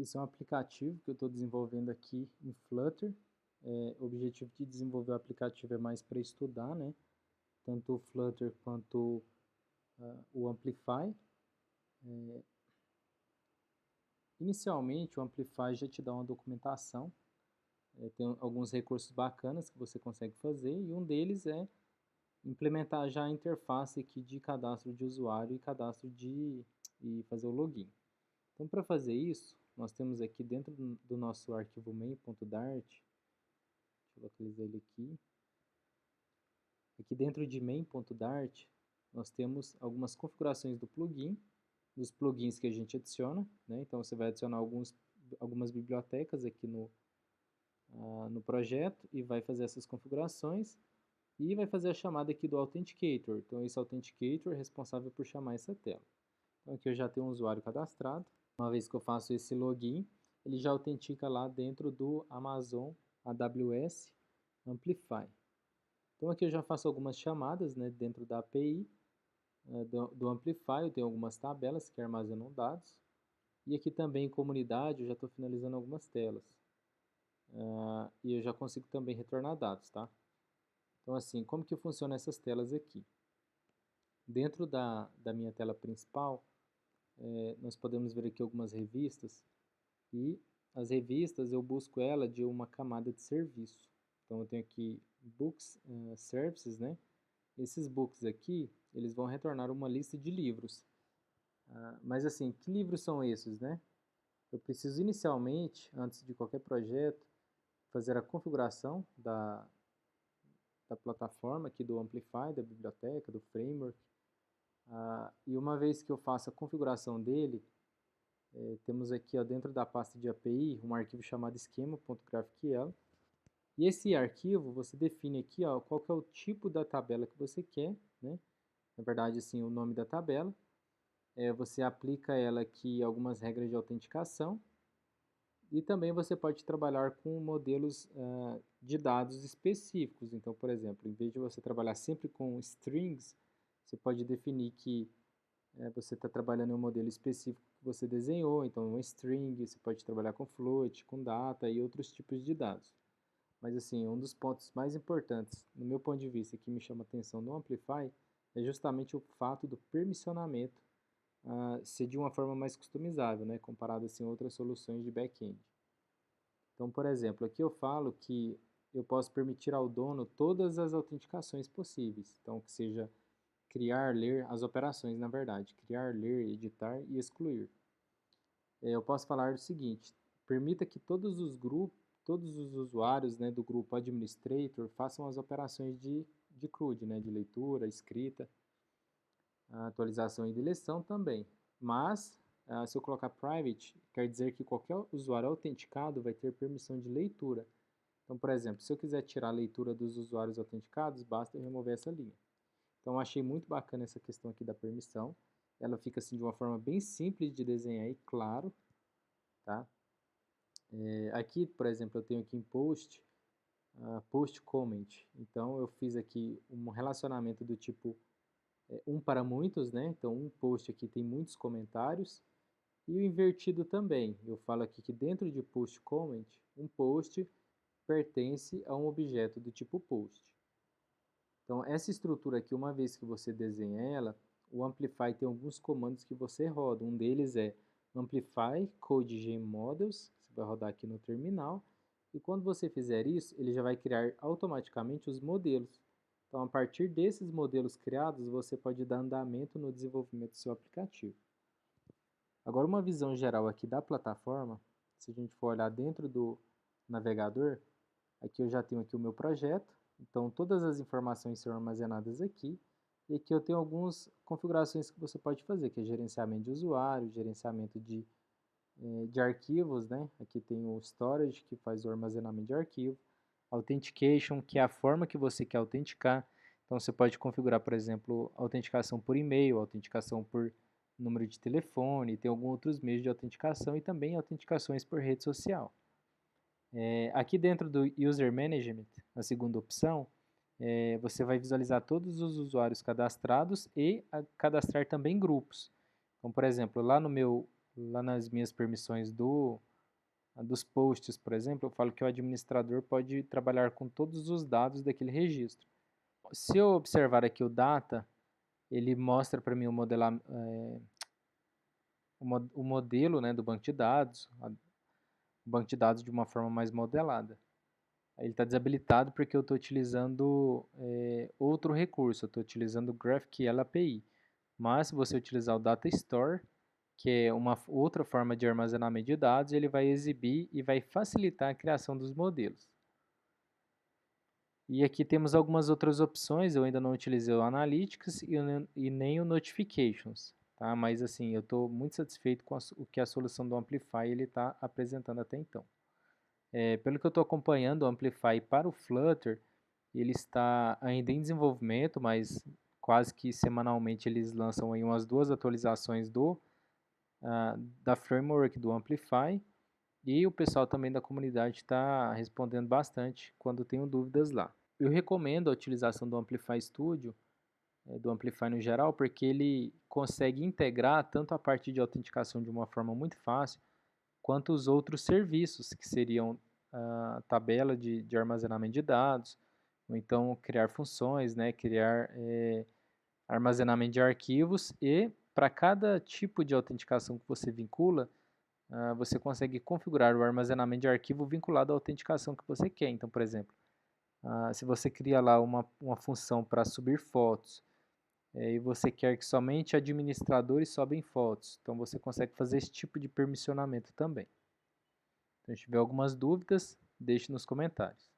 Esse é um aplicativo que eu estou desenvolvendo aqui em Flutter. O objetivo de desenvolver o aplicativo é mais para estudar, né? Tanto o Flutter quanto o Amplify. Inicialmente, o Amplify já te dá uma documentação. Tem alguns recursos bacanas que você consegue fazer, e um deles é implementar já a interface aqui de cadastro de usuário e fazer o login. Então, para fazer isso, nós temos aqui dentro do nosso arquivo main.dart, deixa eu localizar ele aqui. Aqui dentro de main.dart, nós temos algumas configurações do plugin, dos plugins que a gente adiciona, né? Então, você vai adicionar algumas bibliotecas aqui no projeto e vai fazer essas configurações e vai fazer a chamada aqui do Authenticator. Então, esse Authenticator é responsável por chamar essa tela. Então, aqui eu já tenho um usuário cadastrado. Uma vez que eu faço esse login, ele já autentica lá dentro do Amazon AWS Amplify. Então, aqui eu já faço algumas chamadas, né, dentro da API do Amplify. Eu tenho algumas tabelas que armazenam dados. E aqui também em comunidade eu já estou finalizando algumas telas. E eu já consigo também retornar dados, tá? Então, assim, como que funcionam essas telas aqui? Dentro da minha tela principal, nós podemos ver aqui algumas revistas, e as revistas eu busco ela de uma camada de serviço. Então, eu tenho aqui Books, Services, né? Esses books aqui, eles vão retornar uma lista de livros. Mas assim, que livros são esses, né? Eu preciso inicialmente, antes de qualquer projeto, fazer a configuração da plataforma aqui do Amplify, da biblioteca, do framework. E uma vez que eu faço a configuração dele, temos aqui ó, dentro da pasta de API um arquivo chamado schema.graphql. E esse arquivo você define aqui ó, qual que é o tipo da tabela que você quer, né? Na verdade, assim, o nome da tabela. Você aplica ela aqui algumas regras de autenticação. E também você pode trabalhar com modelos de dados específicos. Então, por exemplo, em vez de você trabalhar sempre com strings, você pode definir que você está trabalhando em um modelo específico que você desenhou. Então, um string, você pode trabalhar com float, com data e outros tipos de dados. Mas, assim, um dos pontos mais importantes, no meu ponto de vista, que me chama a atenção no Amplify, é justamente o fato do permissionamento ser de uma forma mais customizável, né, comparado assim, a outras soluções de back-end. Então, por exemplo, aqui eu falo que eu posso permitir ao dono todas as autenticações possíveis. Então, que seja criar, ler, as operações, na verdade, criar, ler, editar e excluir. Eu posso falar o seguinte, permita que todos os usuários, né, do grupo administrator façam as operações de CRUD, né, de leitura, escrita, atualização e deleção também. Mas, se eu colocar private, quer dizer que qualquer usuário autenticado vai ter permissão de leitura. Então, por exemplo, se eu quiser tirar a leitura dos usuários autenticados, basta eu remover essa linha. Então, eu achei muito bacana essa questão aqui da permissão. Ela fica assim de uma forma bem simples de desenhar e claro, tá? Aqui, por exemplo, eu tenho aqui em post, post comment. Então, eu fiz aqui um relacionamento do tipo um para muitos, né? Então, um post aqui tem muitos comentários. E o invertido também. Eu falo aqui que dentro de post comment, um post pertence a um objeto do tipo post. Então, essa estrutura aqui, uma vez que você desenha ela, o Amplify tem alguns comandos que você roda. Um deles é Amplify Code Models, você vai rodar aqui no terminal. E quando você fizer isso, ele já vai criar automaticamente os modelos. Então, a partir desses modelos criados, você pode dar andamento no desenvolvimento do seu aplicativo. Agora, uma visão geral aqui da plataforma, se a gente for olhar dentro do navegador, aqui eu já tenho aqui o meu projeto, então todas as informações são armazenadas aqui, e aqui eu tenho algumas configurações que você pode fazer, que é gerenciamento de usuário, gerenciamento de arquivos, né? Aqui tem o storage, que faz o armazenamento de arquivo, authentication, que é a forma que você quer autenticar, então você pode configurar, por exemplo, autenticação por e-mail, autenticação por número de telefone, tem alguns outros meios de autenticação e também autenticações por rede social. Aqui dentro do User Management, na segunda opção, você vai visualizar todos os usuários cadastrados e cadastrar também grupos. Então, por exemplo, lá nas minhas permissões dos posts, por exemplo, eu falo que o administrador pode trabalhar com todos os dados daquele registro. Se eu observar aqui o data, ele mostra para mim o modelo, né, do banco de dados, o banco de dados de uma forma mais modelada. Ele está desabilitado porque eu estou utilizando outro recurso, eu estou utilizando o GraphQL API. Mas se você utilizar o Data Store, que é uma outra forma de armazenamento de dados, ele vai exibir e vai facilitar a criação dos modelos. E aqui temos algumas outras opções, eu ainda não utilizei o Analytics e nem o Notifications, tá? Mas assim, eu estou muito satisfeito com o que a solução do Amplify está apresentando até então. Pelo que eu estou acompanhando, o Amplify para o Flutter, ele está ainda em desenvolvimento, mas quase que semanalmente eles lançam aí umas 2 atualizações da framework do Amplify, e o pessoal também da comunidade está respondendo bastante quando tenho dúvidas lá. Eu recomendo a utilização do Amplify Studio, do Amplify no geral, porque ele consegue integrar tanto a parte de autenticação de uma forma muito fácil, quanto os outros serviços, que seriam a tabela de armazenamento de dados, ou então criar funções, né, criar armazenamento de arquivos, e para cada tipo de autenticação que você vincula, você consegue configurar o armazenamento de arquivo vinculado à autenticação que você quer. Então, por exemplo, se você cria lá uma função para subir fotos, e você quer que somente administradores sobem fotos, então você consegue fazer esse tipo de permissionamento também. Então, se tiver algumas dúvidas, deixe nos comentários.